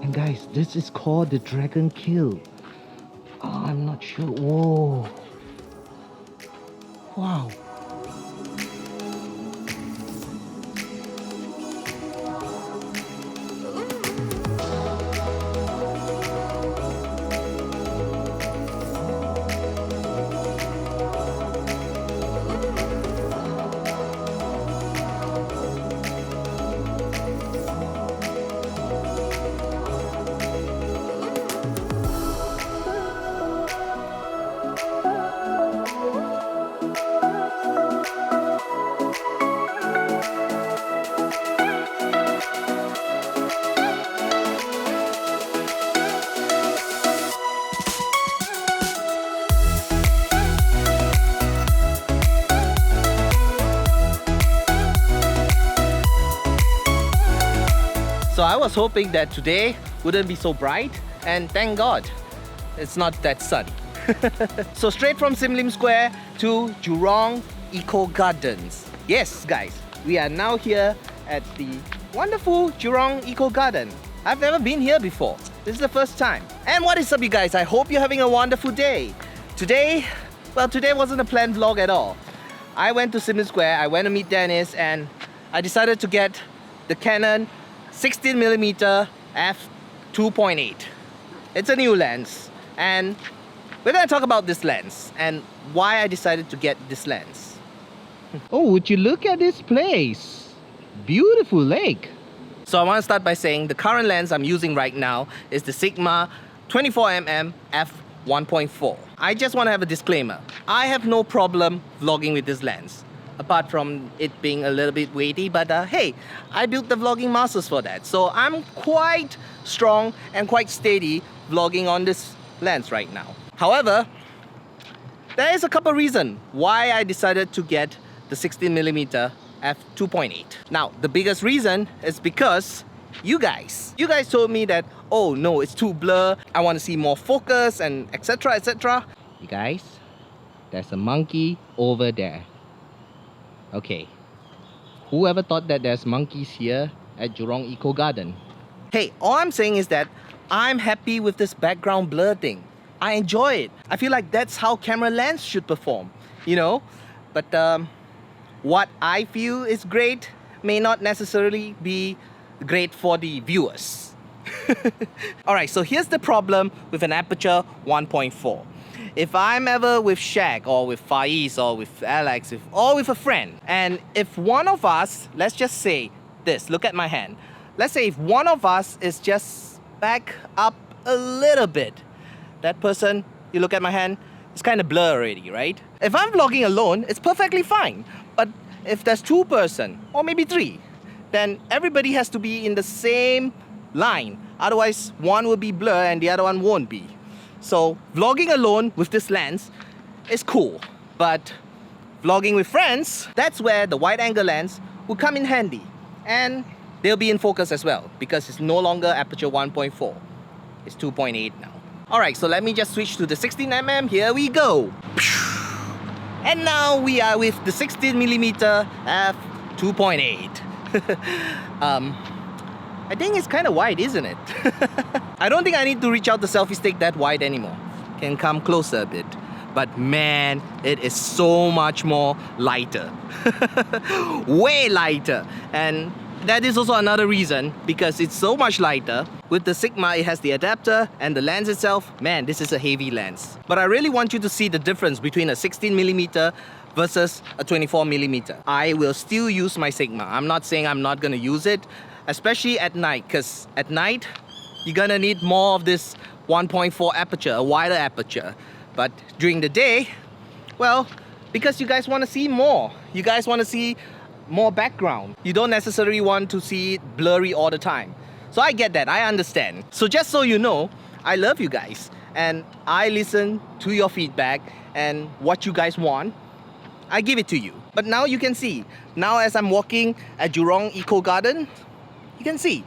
And guys, this is called the Dragon Kill. Oh, I'm not sure. Whoa. Wow. So I was hoping that today wouldn't be so bright, and thank God it's not that sunny. So straight from Sim Lim Square to Jurong Eco Gardens. Yes guys, we are now here at the wonderful Jurong Eco Garden. I've never been here before. This is the first time. And what is up you guys? I hope you're having a wonderful day. Today wasn't a planned vlog at all. I went to Sim Lim Square, I went to meet Dennis, and I decided to get the Canon 16mm f2.8. It's a new lens, and we're gonna talk about this lens and why I decided to get this lens. Oh, would you look at this place? Beautiful lake. So I want to start by saying the current lens I'm using right now is the Sigma 24mm f1.4. I just want to have a disclaimer. I have no problem vlogging with this lens, apart from it being a little bit weighty, but hey, I built the vlogging muscles for that. So I'm quite strong and quite steady vlogging on this lens right now. However, there is a couple reasons why I decided to get the 16mm f2.8. Now, the biggest reason is because you guys told me that, oh no, it's too blur, I want to see more focus and etc, etc. You guys, there's a monkey over there. Okay, whoever thought that there's monkeys here at Jurong Eco Garden? Hey, all I'm saying is that I'm happy with this background blur thing. I enjoy it. I feel like that's how camera lens should perform, you know? But what I feel is great may not necessarily be great for the viewers. Alright, so here's the problem with an aperture 1.4. If I'm ever with Shaq or with Faiz or with Alex or with a friend, and if one of us, let's just say this, look at my hand. Let's say if one of us is just back up a little bit, that person, you look at my hand, it's kind of blur already, right? If I'm vlogging alone, it's perfectly fine. But if there's two person or maybe three, then everybody has to be in the same line. Otherwise, one will be blur and the other one won't be. So vlogging alone with this lens is cool, but vlogging with friends, that's where the wide angle lens will come in handy, and they'll be in focus as well because it's no longer aperture 1.4, it's 2.8 now. Alright, so let me just switch to the 16mm, here we go. And now we are with the 16mm f2.8. I think it's kind of wide, isn't it? I don't think I need to reach out the selfie stick that wide anymore. Can come closer a bit. But man, it is so much more lighter. Way lighter. And that is also another reason, because it's so much lighter. With the Sigma, it has the adapter and the lens itself. Man, this is a heavy lens. But I really want you to see the difference between a 16mm versus a 24mm. I will still use my Sigma. I'm not saying I'm not gonna use it, especially at night, because at night you're gonna need more of this 1.4 aperture, a wider aperture. But during the day, well, because you guys want to see more, you guys want to see more background, you don't necessarily want to see it blurry all the time. So I get that, I understand. So just so you know, I love you guys and I listen to your feedback, and what you guys want, I give it to you. But now you can see, now as I'm walking at Jurong Eco Garden, you can see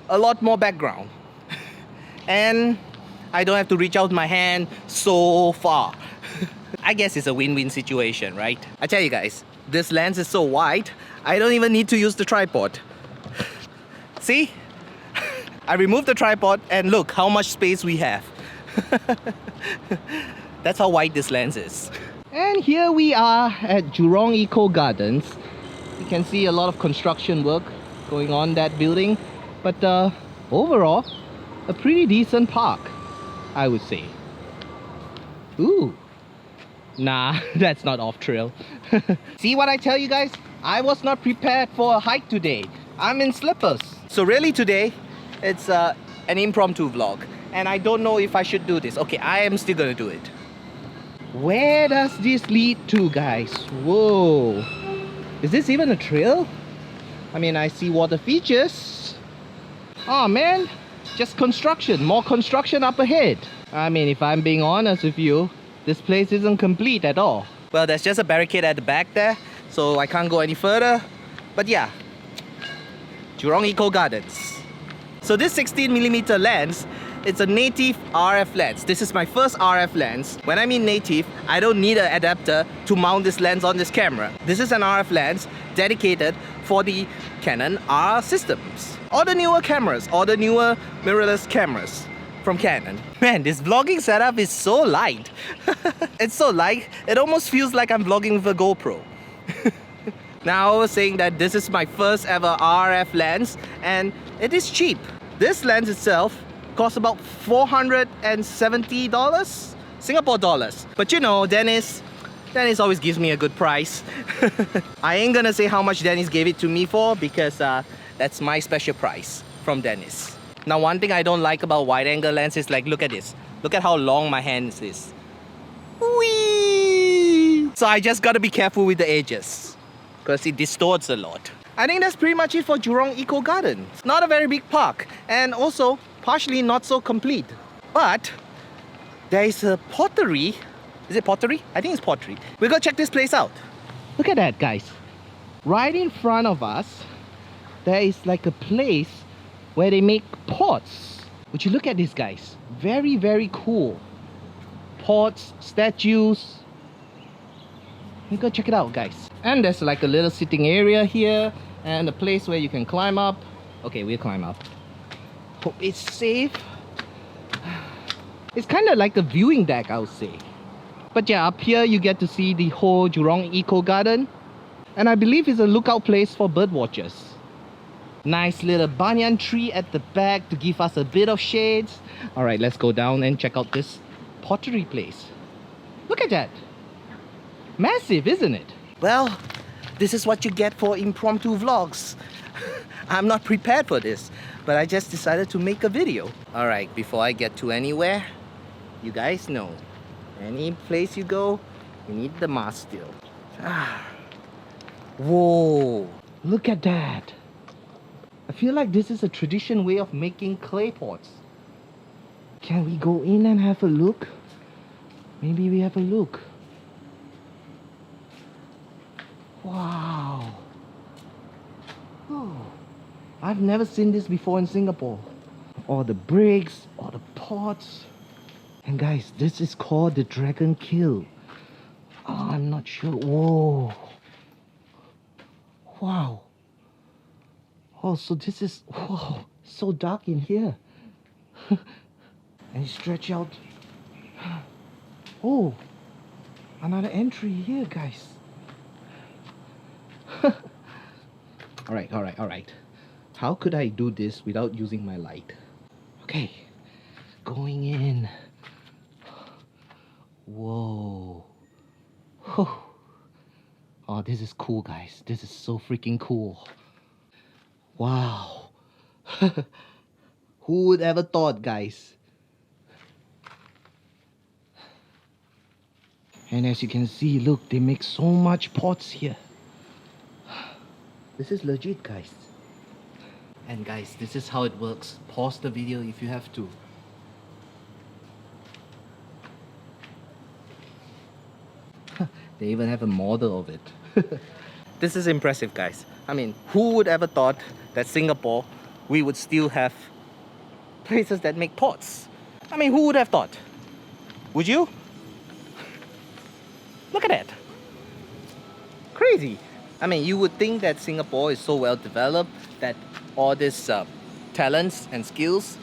a lot more background. And I don't have to reach out my hand so far. I guess it's a win-win situation, right? I tell you guys, this lens is so wide, I don't even need to use the tripod. See? I removed the tripod and look how much space we have. That's how wide this lens is. And here we are at Jurong Eco Gardens. You can see a lot of construction work going on that building. But overall, a pretty decent park, I would say. Ooh. Nah, that's not off trail. See what I tell you guys? I was not prepared for a hike today. I'm in slippers. So really today, it's an impromptu vlog. And I don't know if I should do this. Okay, I am still gonna do it. Where does this lead to, guys? Whoa. Is this even a trail? I mean, I see water features. Oh man, just construction. More construction up ahead. I mean, if I'm being honest with you, this place isn't complete at all. Well, there's just a barricade at the back there, so I can't go any further. But yeah, Jurong Eco Gardens. So this 16mm lens, it's a native RF lens. This is my first RF lens. When I mean native, I don't need an adapter to mount this lens on this camera. This is an RF lens dedicated for the Canon R systems. Or the newer cameras, or the newer mirrorless cameras from Canon. Man, this vlogging setup is so light. It's so light, it almost feels like I'm vlogging with a GoPro. Now I was saying that this is my first ever RF lens and it is cheap. This lens itself costs about $470 Singapore dollars. But you know, Dennis always gives me a good price. I ain't gonna say how much Dennis gave it to me for because that's my special price from Dennis. Now, one thing I don't like about wide-angle lenses is like, look at this. Look at how long my hand is. Whee! So I just gotta be careful with the edges because it distorts a lot. I think that's pretty much it for Jurong Eco Garden. It's not a very big park and also partially not so complete. But there is a pottery. Is it pottery? I think it's pottery. We're gonna check this place out. Look at that, guys. Right in front of us, there is like a place where they make pots. Would you look at this, guys? Very, very cool. Pots, statues. Let's go check it out, guys. And there's like a little sitting area here and a place where you can climb up. Okay, we'll climb up. Hope it's safe. It's kind of like a viewing deck, I would say. But yeah, up here you get to see the whole Jurong Eco Garden. And I believe it's a lookout place for bird watchers. Nice little banyan tree at the back to give us a bit of shades. Alright, let's go down and check out this pottery place. Look at that. Massive, isn't it? Well, this is what you get for impromptu vlogs. I'm not prepared for this, but I just decided to make a video. Alright, before I get to anywhere, you guys know, any place you go, you need the mask still. Whoa, look at that. I feel like this is a traditional way of making clay pots. Can we go in and have a look? Maybe we have a look. Wow. Oh, I've never seen this before in Singapore. All the bricks, all the pots. And guys, this is called the Dragon Kill. Oh, I'm not sure. Whoa. Wow. Oh, so this is, whoa, so dark in here. And you stretch out. Oh, another entry here, guys. Alright. How could I do this without using my light? Okay, going in. Whoa. Oh, this is cool, guys. This is so freaking cool. Wow. Who would ever thought, guys? And as you can see, look, they make so much pots here. This is legit, guys. And guys, this is how it works. Pause the video if you have to. They even have a model of it. This is impressive, guys. I mean, who would ever thought that Singapore, we would still have places that make pots? I mean, who would have thought? Would you? Look at that. Crazy. I mean, you would think that Singapore is so well developed that all this talents and skills,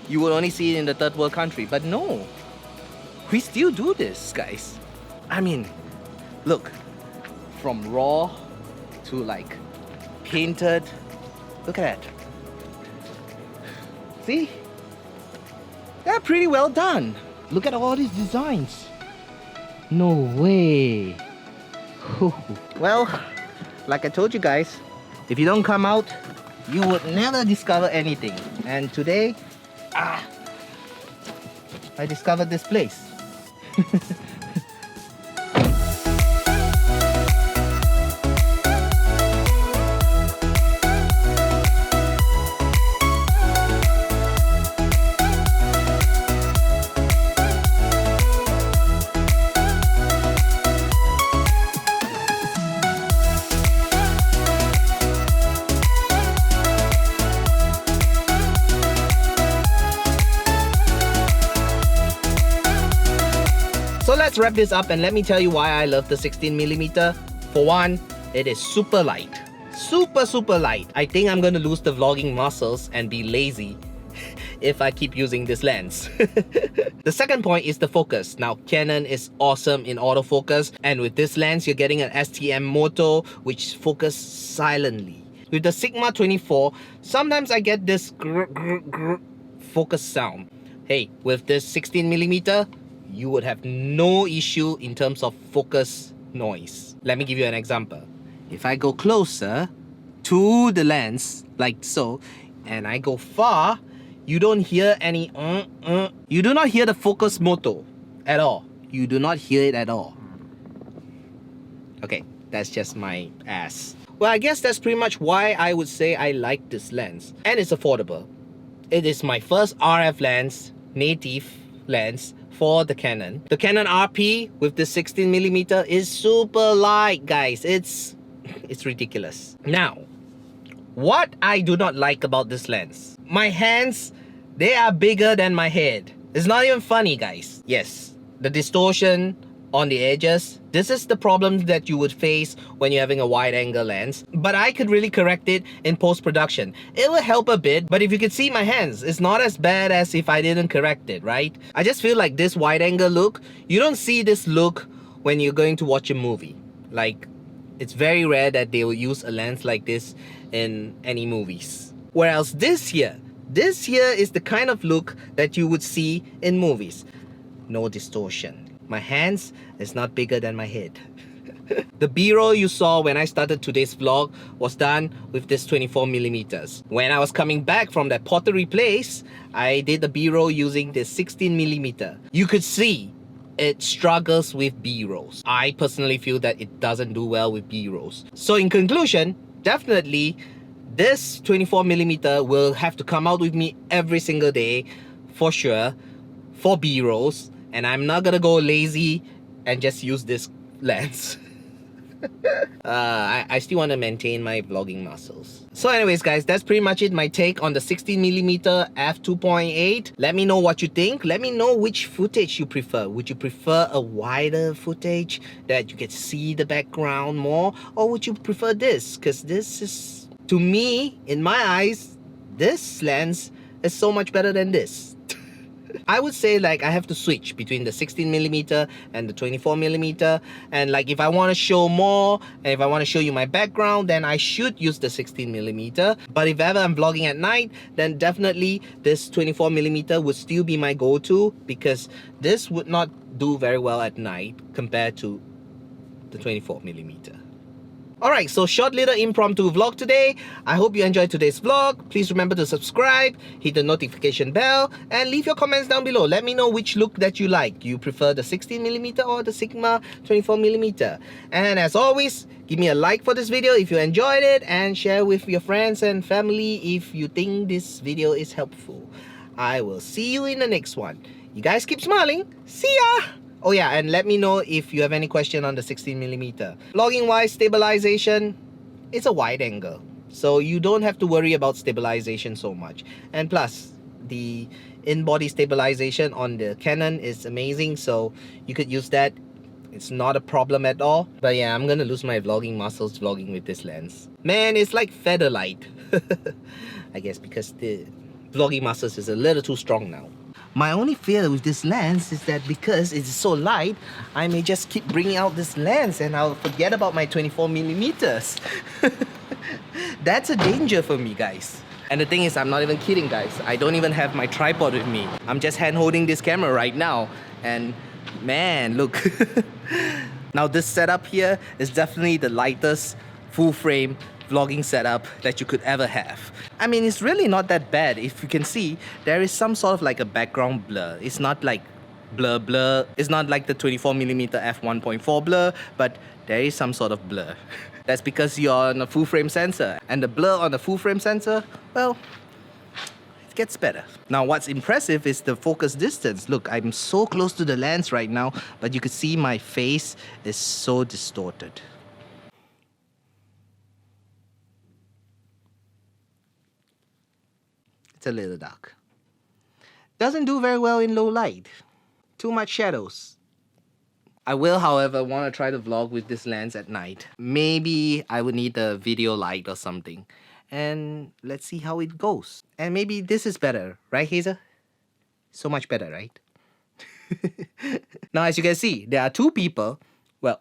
you will only see it in the third world country. But no, we still do this, guys. I mean, look, from raw to like painted. Look at that. See? They're pretty well done. Look at all these designs. No way. Well, like I told you guys, if you don't come out, you would never discover anything. And today, I discovered this place. So let's wrap this up and let me tell you why I love the 16mm. For one, it is super light. Super light. I think I'm gonna lose the vlogging muscles and be lazy if I keep using this lens. The second point is the focus. Now, Canon is awesome in autofocus, and with this lens, you're getting an STM Moto which focuses silently. With the Sigma 24, sometimes I get this focus sound. Hey, with this 16mm, you would have no issue in terms of focus noise. Let me give you an example. If I go closer to the lens, like so, and I go far, you don't hear any You do not hear the focus moto at all. You do not hear it at all. Okay, that's just my ass. Well, I guess that's pretty much why I would say I like this lens. And it's affordable. It is my first RF lens, native lens, for the Canon. The Canon RP with the 16mm is super light, guys. It's ridiculous. Now, what I do not like about this lens, my hands, they are bigger than my head. It's not even funny, guys. Yes, the distortion on the edges, this is the problem that you would face when you're having a wide angle lens, but I could really correct it in post-production. It will help a bit, but if you could see my hands, it's not as bad as if I didn't correct it, right? I just feel like this wide angle look, you don't see this look when you're going to watch a movie. Like, it's very rare that they will use a lens like this in any movies. Whereas this here is the kind of look that you would see in movies. No distortion. My hands is not bigger than my head. The B-roll you saw when I started today's vlog was done with this 24mm. When I was coming back from that pottery place, I did the B-roll using this 16mm. You could see it struggles with B-rolls. I personally feel that it doesn't do well with B-rolls. So in conclusion, definitely this 24mm will have to come out with me every single day for sure for B-rolls. And I'm not gonna go lazy and just use this lens. I still want to maintain my vlogging muscles. So anyways guys, that's pretty much it, my take on the 16mm f2.8. Let me know what you think. Let me know which footage you prefer. Would you prefer a wider footage that you can see the background more, or would you prefer this? Because this is, to me, in my eyes, this lens is so much better than this. I would say like I have to switch between the 16mm and the 24mm, and like if I want to show more and if I want to show you my background, then I should use the 16mm. But if ever I'm vlogging at night, then definitely this 24mm would still be my go-to, because this would not do very well at night compared to the 24mm. Alright, so short little impromptu vlog today. I hope you enjoyed today's vlog. Please remember to subscribe, hit the notification bell, and leave your comments down below. Let me know which look that you like. Do you prefer the 16mm or the Sigma 24mm? And as always, give me a like for this video if you enjoyed it, and share with your friends and family if you think this video is helpful. I will see you in the next one. You guys keep smiling. See ya! Oh yeah, and let me know if you have any question on the 16mm. Vlogging wise, stabilization, it's a wide angle, so you don't have to worry about stabilization so much. And plus, the in-body stabilization on the Canon is amazing, so you could use that It's not a problem at all. But yeah, I'm gonna lose my vlogging muscles vlogging with this lens. Man, it's like feather light. I guess because the vlogging muscles is a little too strong now. My only fear with this lens is that because it's so light, I may just keep bringing out this lens and I'll forget about my 24 millimeters. That's a danger for me, guys. And the thing is, I'm not even kidding, guys. I don't even have my tripod with me. I'm just hand holding this camera right now. And man, look. Now this setup here is definitely the lightest full frame vlogging setup that you could ever have. I mean, it's really not that bad. If you can see, there is some sort of like a background blur. It's not like blur. It's not like the 24mm f1.4 blur, but there is some sort of blur. That's because you're on a full frame sensor, and the blur on the full frame sensor, well, it gets better. Now what's impressive is the focus distance. Look, I'm so close to the lens right now, but you can see my face is so distorted. It's a little dark. Doesn't do very well in low light. Too much shadows. I will, however, want to try to vlog with this lens at night. Maybe I would need a video light or something. And let's see how it goes. And maybe this is better, right, Hazel? So much better, right? Now, as you can see, there are two people. Well,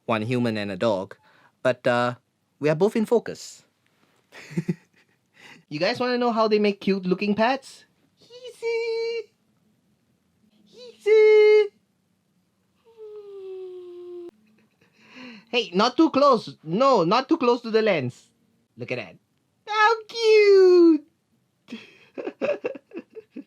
one human and a dog. But we are both in focus. You guys want to know how they make cute looking pets? Easy. Easy. Hey, not too close. No, not too close to the lens. Look at that. How cute!